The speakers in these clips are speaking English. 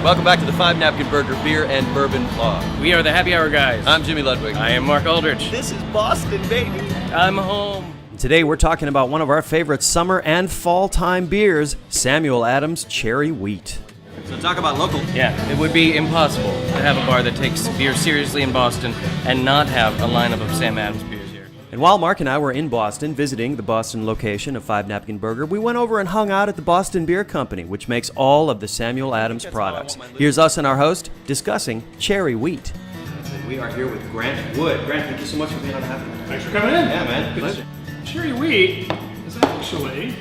Welcome back to the 5 Napkin Burger Beer and Bourbon Blog. We are the Happy Hour Guys. I'm Jimmy Ludwig. I am Mark Aldrich. This is Boston, baby. I'm home. Today we're talking about one of our favorite summer and fall time beers, Samuel Adams Cherry Wheat. So talk about local. Yeah, it would be impossible to have a bar that takes beer seriously in Boston and not have a lineup of Sam Adams beers here. And while Mark and I were in Boston visiting the Boston location of 5 Napkin Burger, we went over and hung out at the Boston Beer Company, which makes all of the Samuel Adams products. Here's us and our host discussing Cherry Wheat. We are here with Grant Wood. Grant, thank you so much for being on the Happy Hour. Thanks for coming in. Yeah, man. Pleasure. Cherry Wheat is actually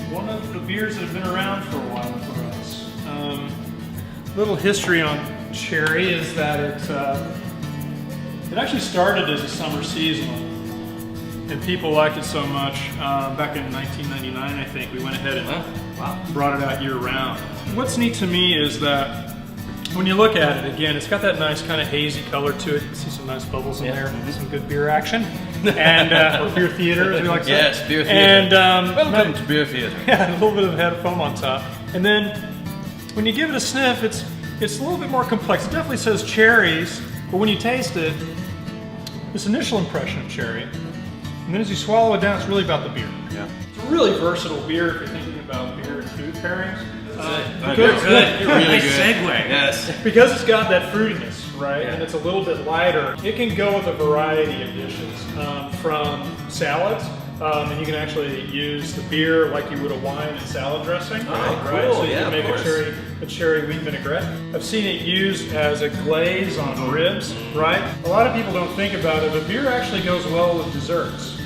one of the beers that have been around for a while for us. Little history on cherry is that it actually started as a summer seasonal, and people liked it so much back in 1999, I think, we went ahead and brought it out year round. What's neat to me is that when you look at it, again, it's got that nice kind of hazy color to it. You can see some nice bubbles in there, some good beer action, and or beer theater, as we like to say. Yes, beer theater. And welcome to beer theater. Yeah, a little bit of head foam on top. And then when you give it a sniff, it's a little bit more complex. It definitely says cherries, but when you taste it, this initial impression of cherry, and then as you swallow it down, it's really about the beer. Yeah. It's a really versatile beer if you're thinking about beer and food pairings. Good. Really Nice good. segue. Yes. Because it's got that fruitiness, right? Yeah. And it's a little bit lighter. It can go with a variety of dishes, from salads, and you can actually use the beer like you would a wine and salad dressing. Oh, right? cool. So you Yeah, can make of course. a cherry wheat vinaigrette. I've seen it used as a glaze on ribs, right? A lot of people don't think about it, but beer actually goes well with desserts.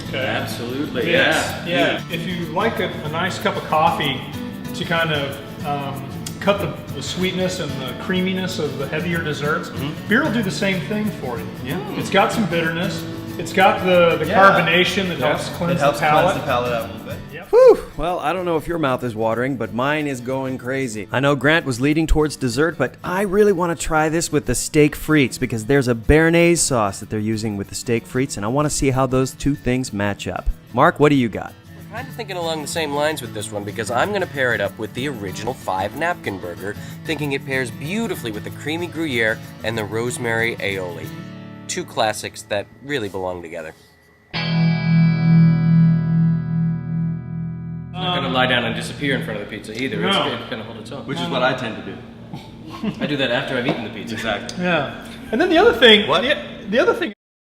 Okay. Absolutely, Yes, yeah. If you like a nice cup of coffee to kind of cut the sweetness and the creaminess of the heavier desserts, beer will do the same thing for you. Yeah. It's got some bitterness. It's got the carbonation that helps cleanse the palate. Cleanse the palate out a little bit. Whew! Well, I don't know if your mouth is watering, but mine is going crazy. I know Grant was leading towards dessert, but I really want to try this with the steak frites because there's a béarnaise sauce that they're using with the steak frites, and I want to see how those two things match up. Mark, what do you got? Kind of thinking along the same lines with this one because I'm going to pair it up with the original 5 Napkin Burger, thinking it pairs beautifully with the creamy Gruyere and the rosemary aioli. Two classics that really belong together. Not going to lie down and disappear in front of the pizza either. No. It's going to hold its own. Which is what I tend to do. I do that after I've eaten the pizza. Exactly. Yeah. And then the other thing, What? the other thing